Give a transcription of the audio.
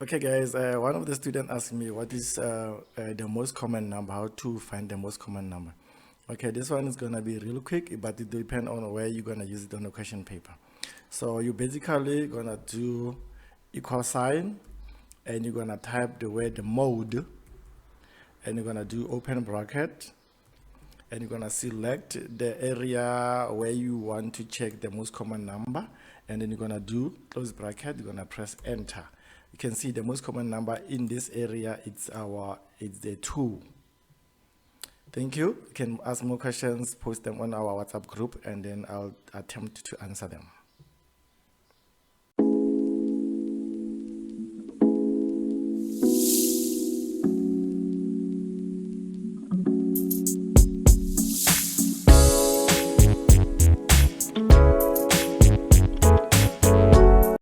Okay, guys, one of the students asked me what is the most common number, how to find the most common number. Okay, this one is going to be real quick, but it depends on where you're going to use it on the question paper. So you're basically going to do equal sign, and you're going to type the word mode, and you're going to do open bracket, and you're going to select the area where you want to check the most common number, and then you're going to do close bracket, you're going to press enter. You can see the most common number in this area, it's the 2. Thank you. You can ask more questions, post them on our WhatsApp group, and then I'll attempt to answer them.